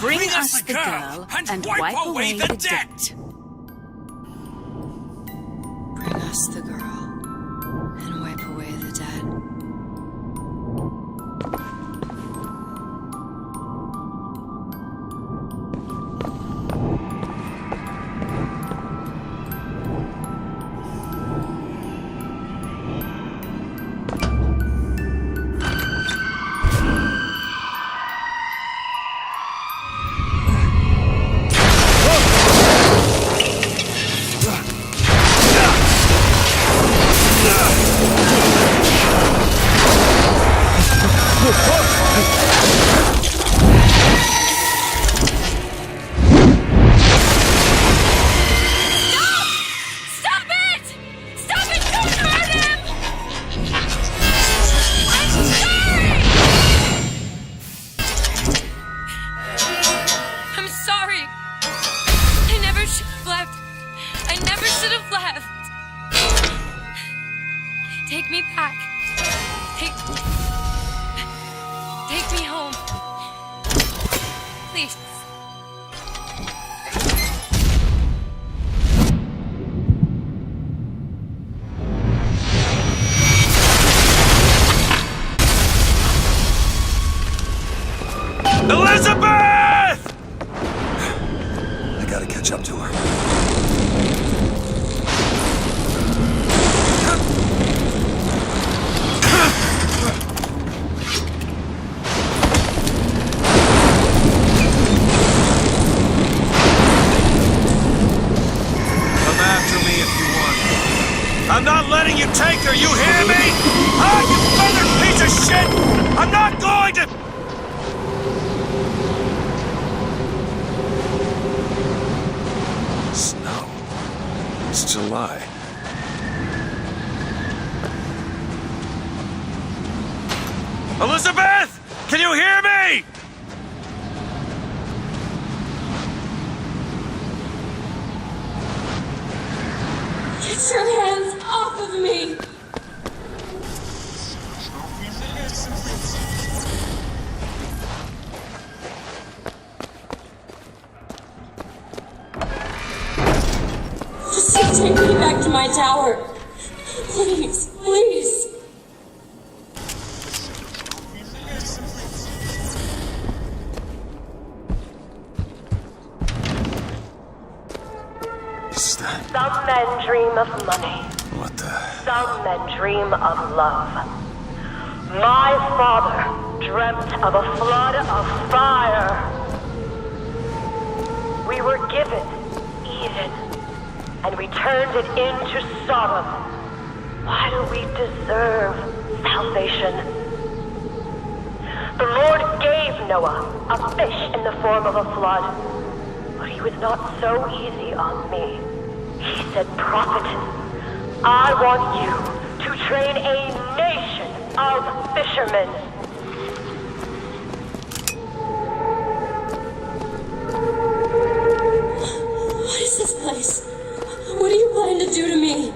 Bring us the girl and wipe away the debt. Bring us the girl and wipe away the dead. Take me back. Take me home. Please. Elizabeth! I gotta catch up to her. I'm not letting you take her, you hear me? Ah, you feathered piece of shit! I'm not going to... Snow. It's July. Elizabeth! Can you hear me? Get your hands off of me! Just take me back to my tower. Please, please. Some men dream of money. What the... Some men dream of love. My father dreamt of a flood of fire. We were given Eden, and we turned it into Sodom. Why do we deserve salvation? The Lord gave Noah a fish in the form of a flood, but he was not so easy on me. He said, "Prophetess, I want you to train a nation of fishermen." What is this place? What do you plan to do to me?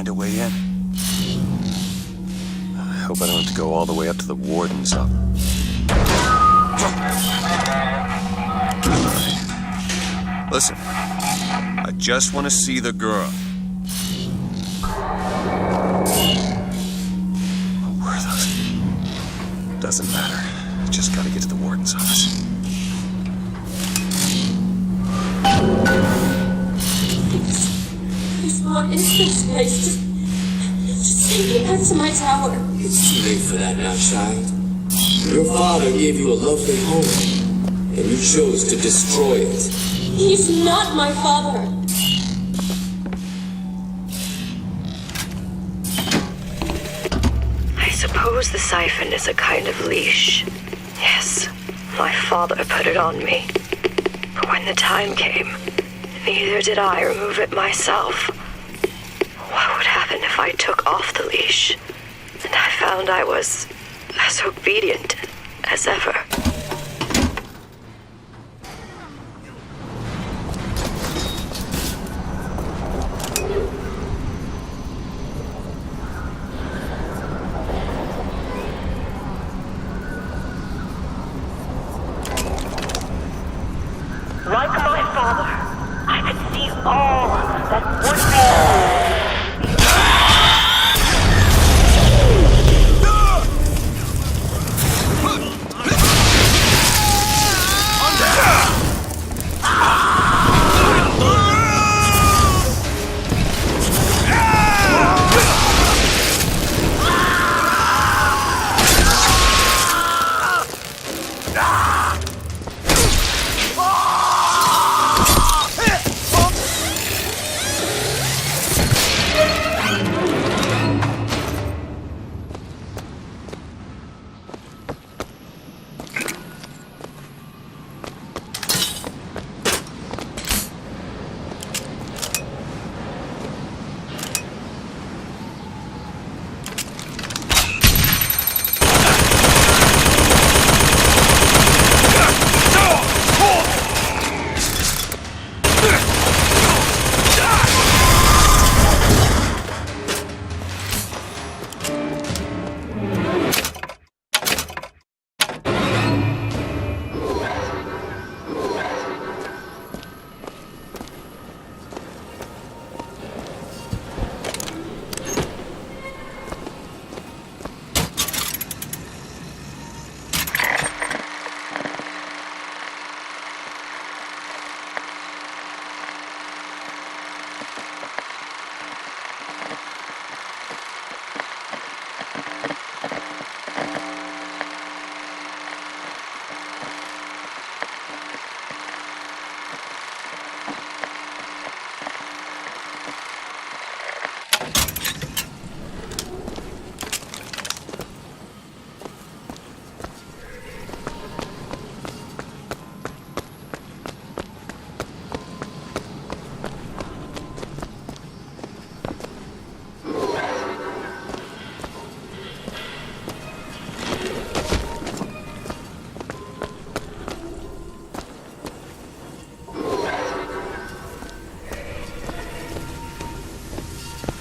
find a way in. I hope I don't have to go all the way up to the warden's office. Listen, I just want to see the girl. Oh, where are those? Doesn't matter. I just gotta get to the warden's office. What is this place? Just take me back to my tower. It's too late for that now, child. Your father gave you a lovely home, and you chose to destroy it. He's not my father. I suppose the siphon is a kind of leash. Yes, my father put it on me. But when the time came, neither did I remove it myself. What would happen if I took off the leash, and I found I was as obedient as ever? Like my father, I could see all that would be.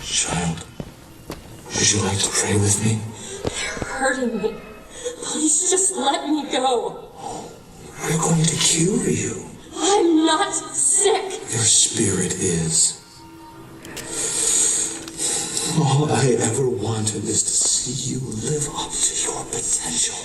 Child, would you like to pray with me? You're hurting me. Please just let me go. We're going to cure you. I'm not sick. Your spirit is. All I ever wanted is to see you live up to your potential.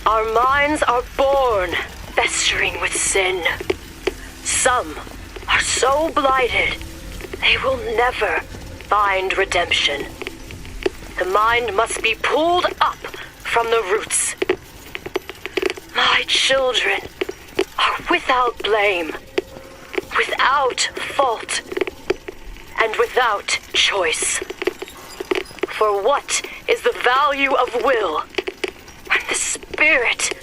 Our minds are born festering with sin. Some are so blighted, they will never find redemption. The mind must be pulled up from the roots. My children are without blame, without fault, and without choice. For what is the value of will when the spirit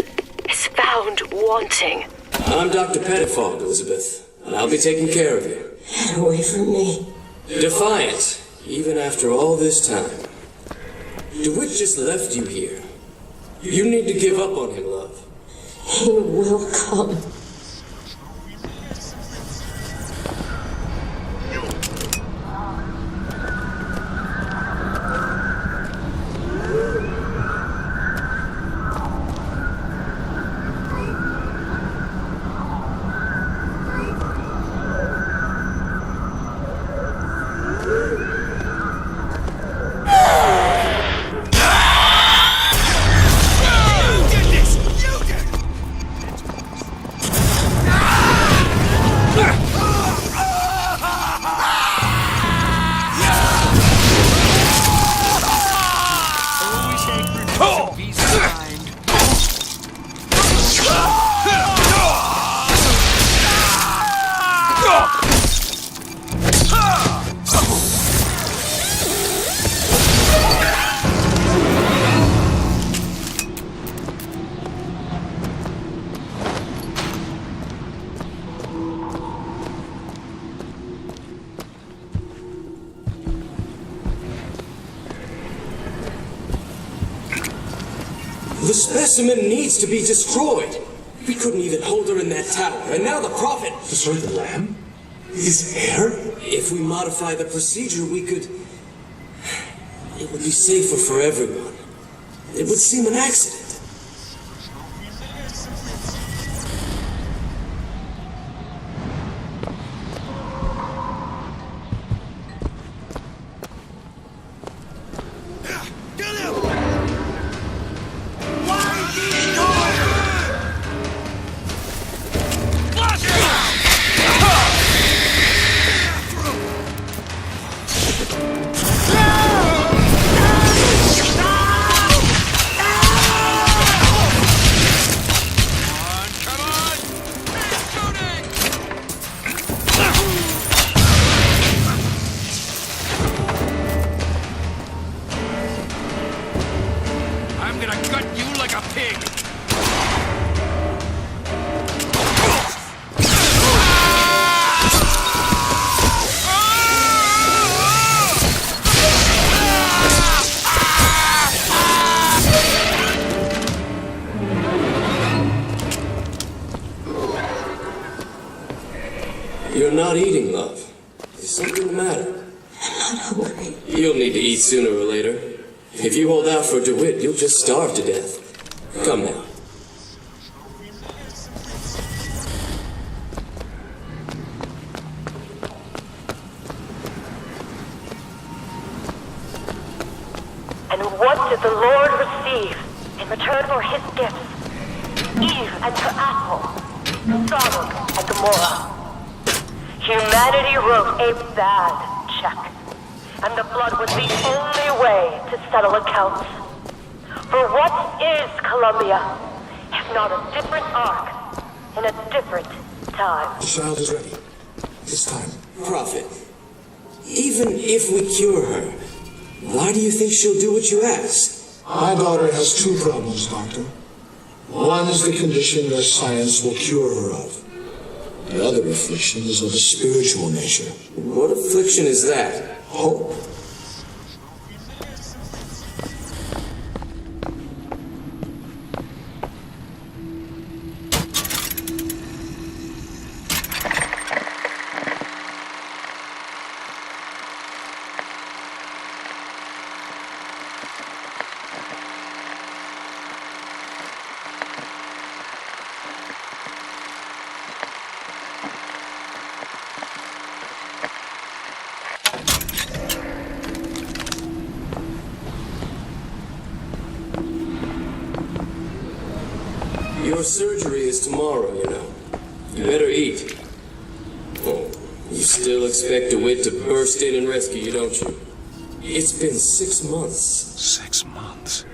is found wanting? I'm Dr. Pettifog, Elizabeth, and I'll be taking care of you. Get away from me. Defiant, even after all this time. DeWitt just left you here. You need to give up on him, love. He will come. The specimen needs to be destroyed. We couldn't even hold her in that tower, and now the Prophet... Destroy the lamb? His heir? If we modify the procedure, we could... It would be safer for everyone. It would seem an accident. You're not eating, love. Is something the matter? I'm not hungry. You'll need to eat sooner or later. If you hold out for DeWitt, you'll just starve to death. Come now. And what did the Lord receive in return for his gifts? Eve and her apple, Sodom and Gomorrah. Humanity wrote a bad check, and the blood was the only way to settle accounts. For what is Columbia, if not a different arc in a different time? The child is ready. This time. Prophet, even if we cure her, why do you think she'll do what you ask? My daughter has two problems, Doctor. One is the condition your science will cure her of. The other affliction is of a spiritual nature. What affliction is that? Hope. Your surgery is tomorrow, you know. You better eat. Oh, you still expect DeWitt to burst in and rescue you, don't you? It's been 6 months. 6 months?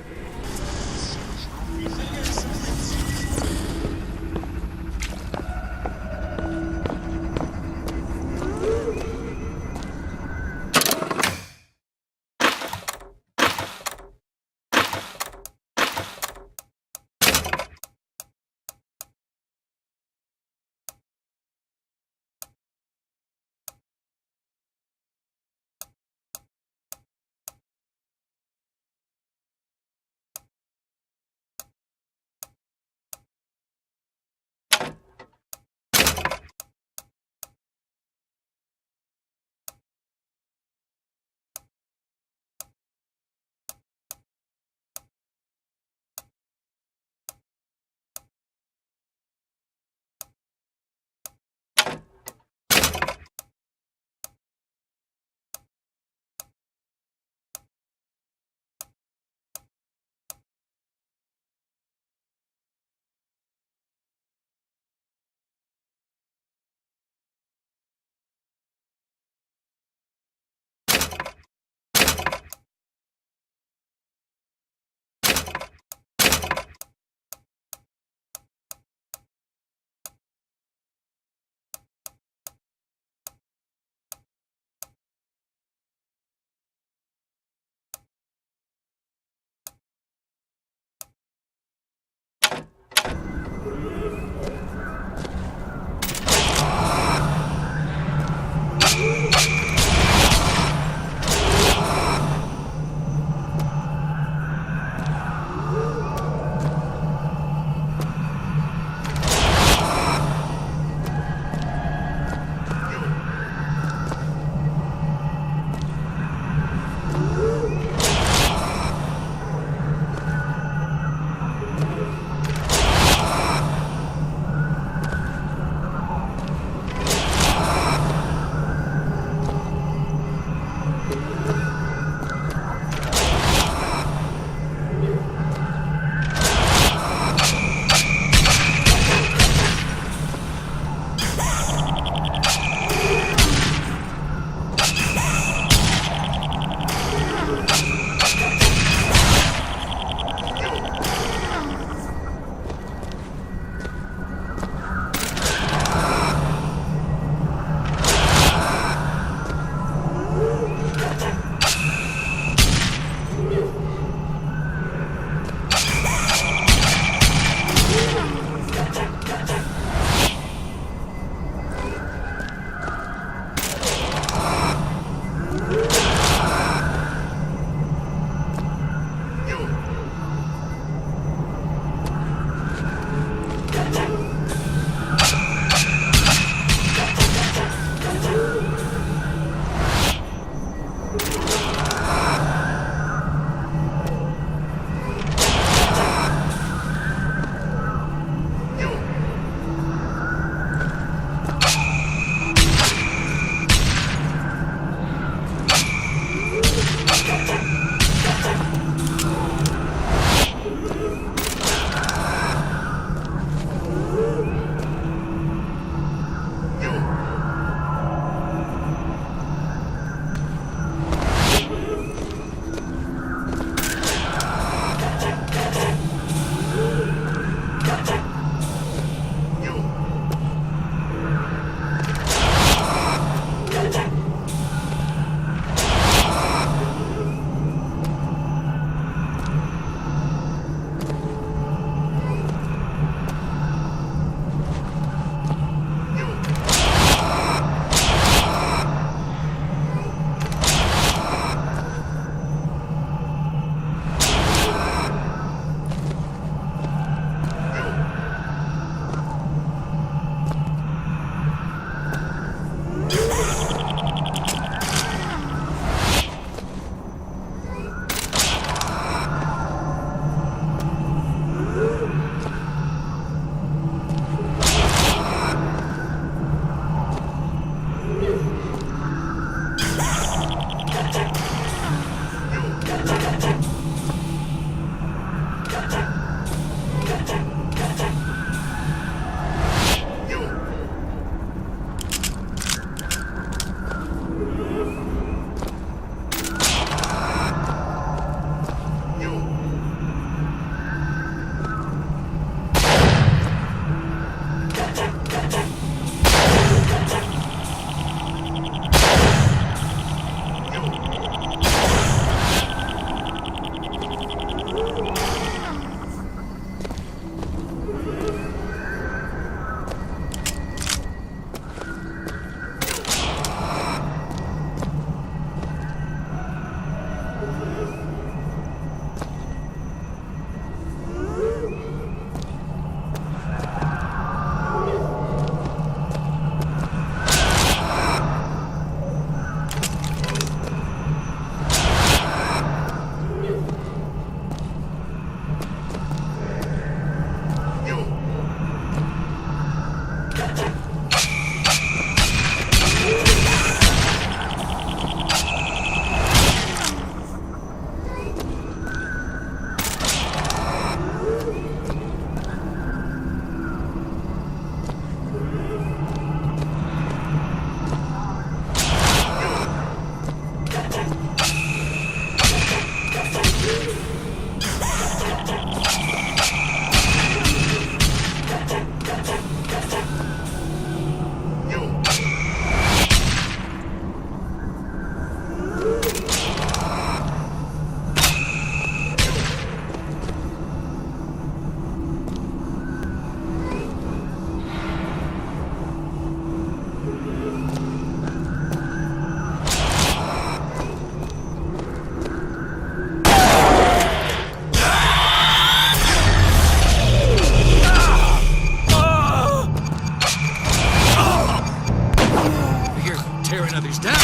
bearing others down.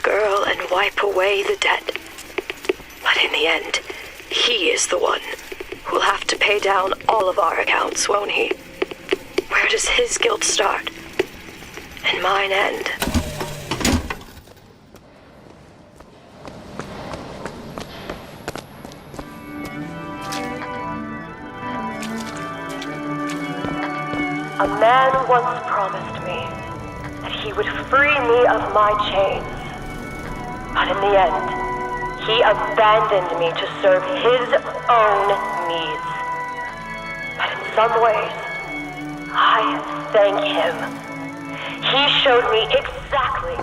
Girl and wipe away the dead. But in the end, he is the one who'll have to pay down all of our accounts, won't he? Where does his guilt start? And mine end? A man once promised me that he would free me of my chains. But in the end, he abandoned me to serve his own needs. But in some ways, I thank him. He showed me exactly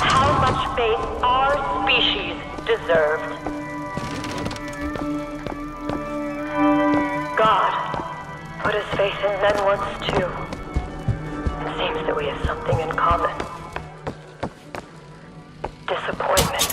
how much faith our species deserved. God put his faith in men once too. It seems that we have something in common. Disappointment.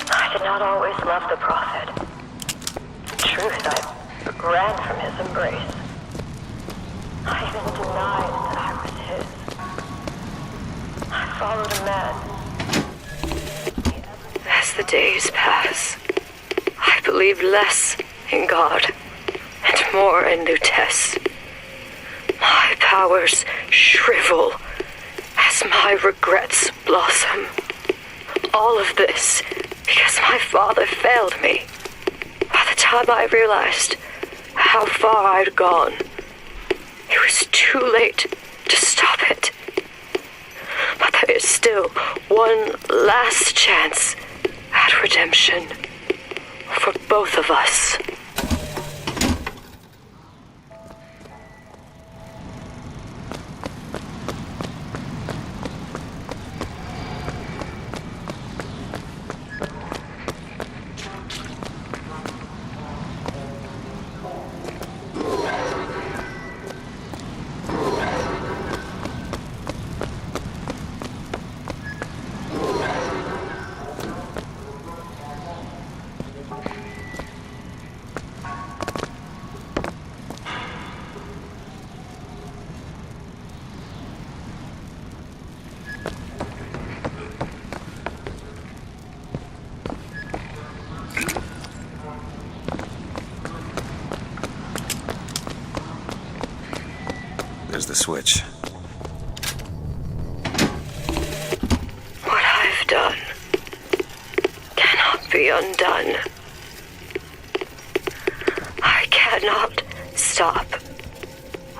I did not always love the prophet. In truth, I ran from his embrace. I even denied that I was his. I followed a man. As the days pass, I believe less in God and more in Lutece. My powers shrivel as my regrets blossom. All of this because my father failed me. By the time I realized how far I'd gone, it was too late to stop it. But there is still one last chance at redemption for both of us. There's the switch. What I've done cannot be undone. I cannot stop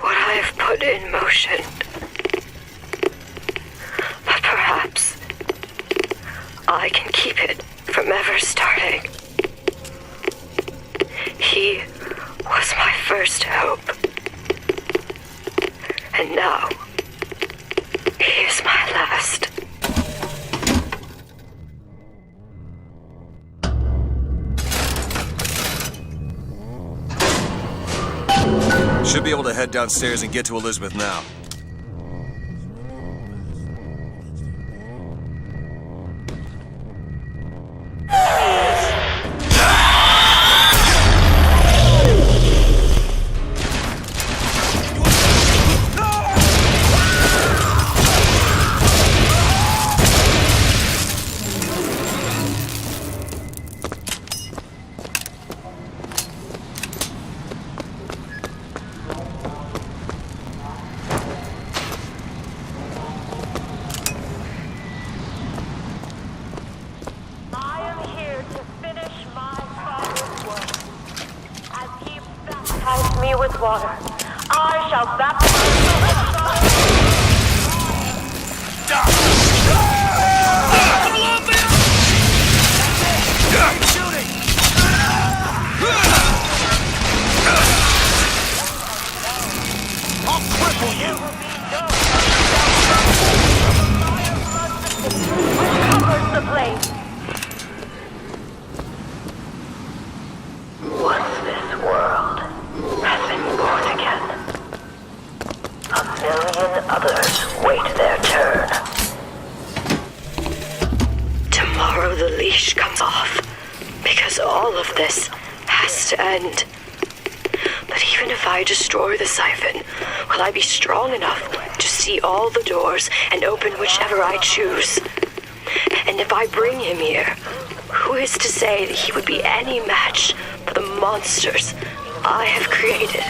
what I have put in motion. But perhaps I can keep it from ever starting. He was my first hope. And now, he is my last. Should be able to head downstairs and get to Elizabeth now. me with water. I shall baptize you with fire. Shooting! I'll cripple you! Covers the place. Once this world has been born again, a million others wait their turn. Tomorrow the leash comes off, because all of this has to end. But even if I destroy the siphon, will I be strong enough to see all the doors and open whichever I choose? And if I bring him here, who is to say that he would be any match for the monsters I have created?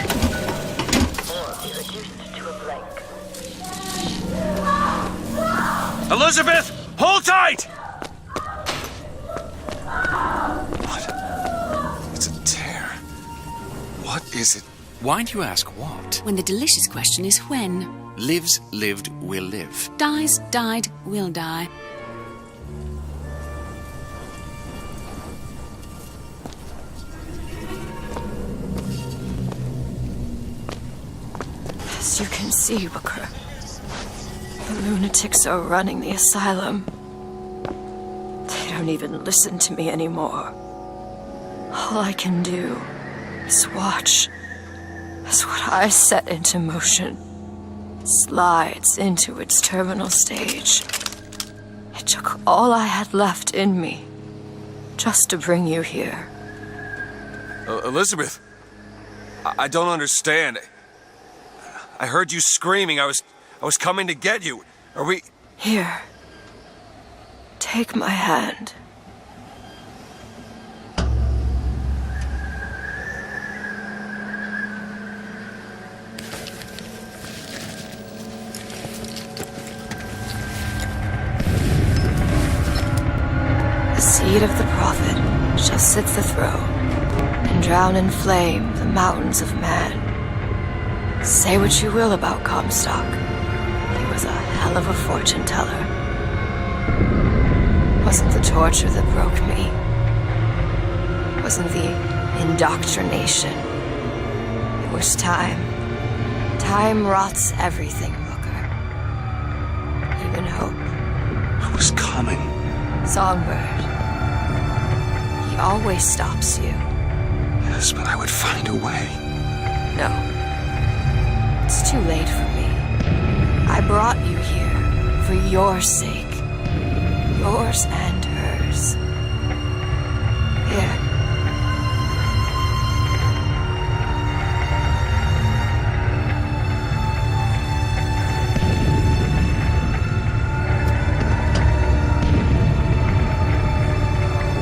Elizabeth, hold tight! What? It's a tear. What is it? Why do you ask what? When the delicious question is when. Lives, lived, will live. Dies, died, will die. As you can see, Booker, the lunatics are running the asylum. They don't even listen to me anymore. All I can do is watch as what I set into motion slides into its terminal stage. It took all I had left in me just to bring you here. Elizabeth, I don't understand. I heard you screaming. I was coming to get you. Are we... Here. Take my hand. The seed of the prophet shall sit the throne and drown in flame the mountains of man. Say what you will about Comstock. He was a hell of a fortune teller. Wasn't the torture that broke me. Wasn't the indoctrination. It was time. Time rots everything, Booker. Even hope. I was coming. Songbird. He always stops you. Yes, but I would find a way. No. It's too late for me. I brought you here for your sake. Yours and hers. Here.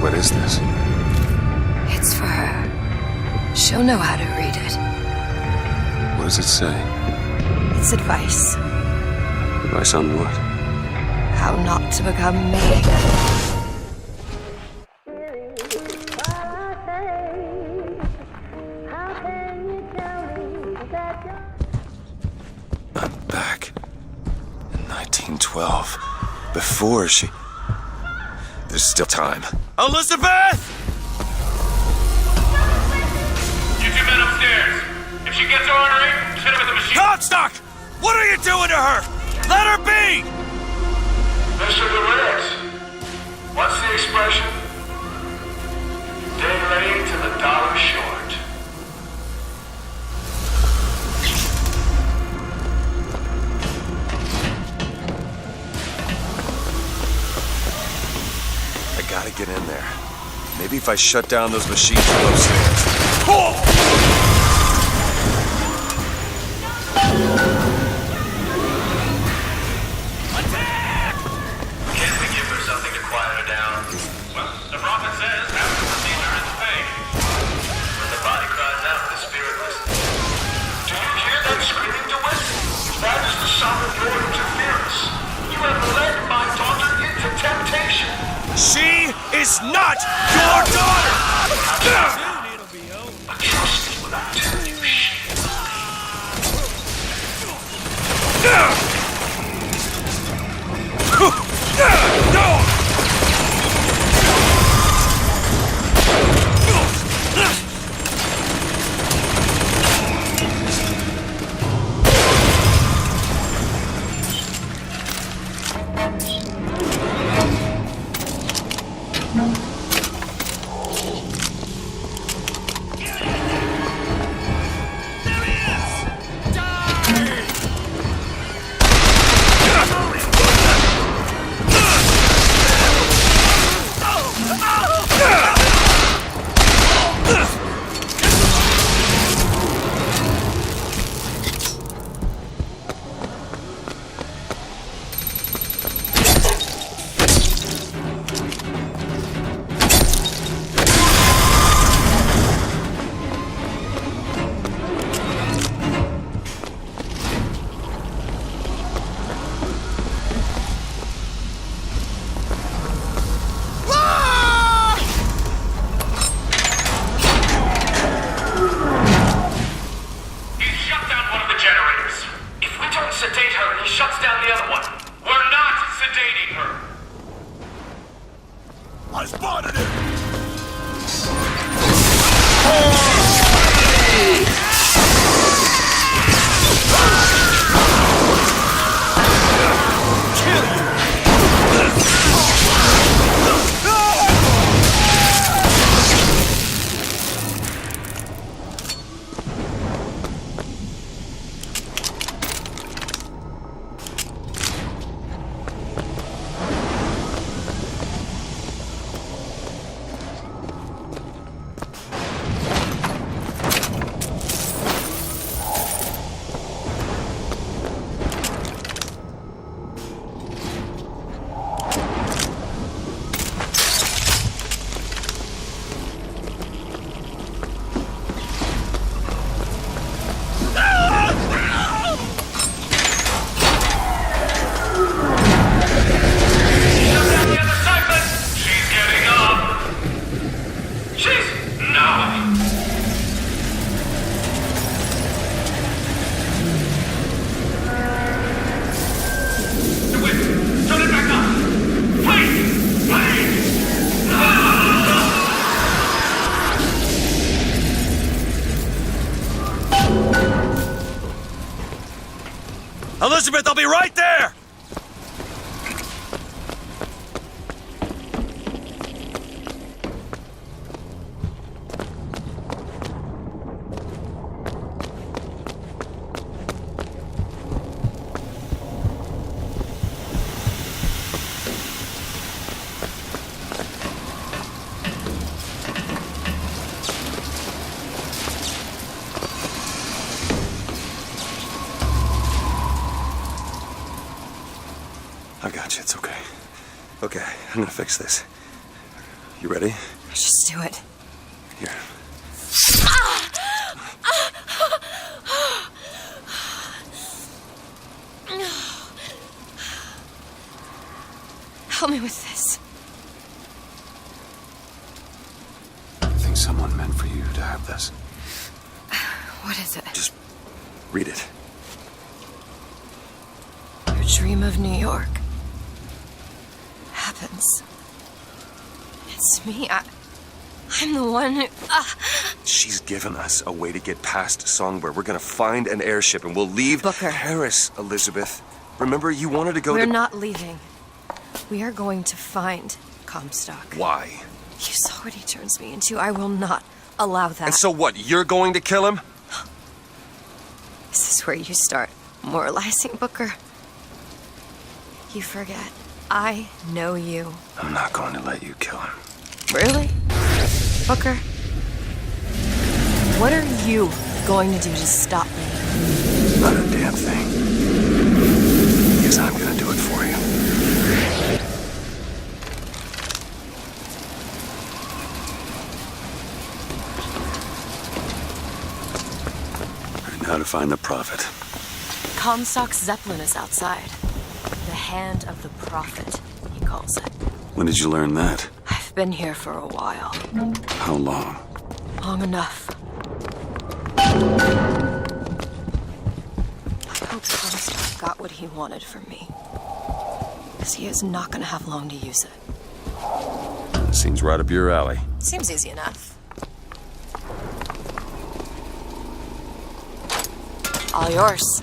What is this? It's for her. She'll know how to read it. What does it say? It's advice. Advice on what? How not to become me. I'm back. In 1912. Before she... There's still time. Elizabeth! You two men upstairs. If she gets ornery, hit her with the machine. Comstock! What are you doing to her? Let her be! Mr. DeWitt, what's the expression? Day late and the dollar short. I gotta get in there. Maybe if I shut down those machines from upstairs. Oh! Can't we give her something to quiet her down? Well, the prophet says half the procedure is paid. When the body cries out, the spirit listens. Do you hear that screaming, DeWitt? That is the sovereign Lord interference. You have led my daughter into temptation. She is not your daughter! But trust me when I tell you, she She's... No! DeWitt, turn it back on! Please! Please! Elizabeth, I'll be right there! I got you, it's okay. Okay, I'm gonna fix this. You ready? Just do it. Here. Help me with this. I think someone meant for you to have this. What is it? Just read it. Your dream of New York happens. It's me. I'm the one who... She's given us a way to get past Songbird. We're gonna find an airship and we'll leave Booker. Paris, Elizabeth. Remember, you wanted to go We're to... not leaving. We are going to find Comstock. Why? You saw what he turns me into. I will not allow that. And so what, you're going to kill him? This is where you start moralizing, Booker. You forget. I know you. I'm not going to let you kill him. Really? Booker? What are you going to do to stop me? Not a damn thing. Because I'm gonna do it for you. Now to find the prophet. Comstock's Zeppelin is outside. The hand of the prophet, he calls it. When did you learn that? I've been here for a while. How long? Long enough. I hope Comstock got what he wanted from me. Because he is not going to have long to use it. Seems right up your alley. Seems easy enough. All yours.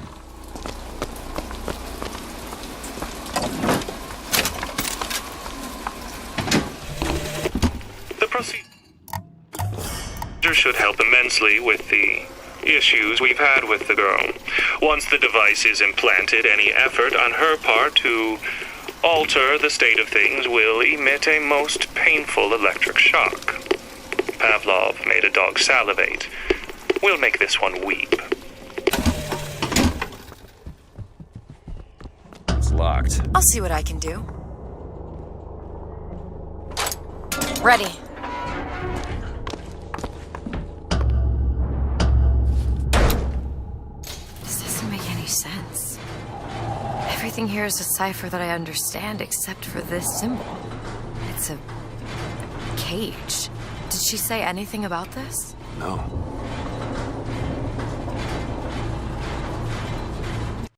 The procedure should help immensely with the issues we've had with the girl. Once the device is implanted, any effort on her part to alter the state of things will emit a most painful electric shock. Pavlov made a dog salivate. We'll make this one weep. It's locked. I'll see what I can do. Ready. This doesn't make any sense. Everything here is a cipher that I understand except for this symbol. It's a cage. Did she say anything about this? No.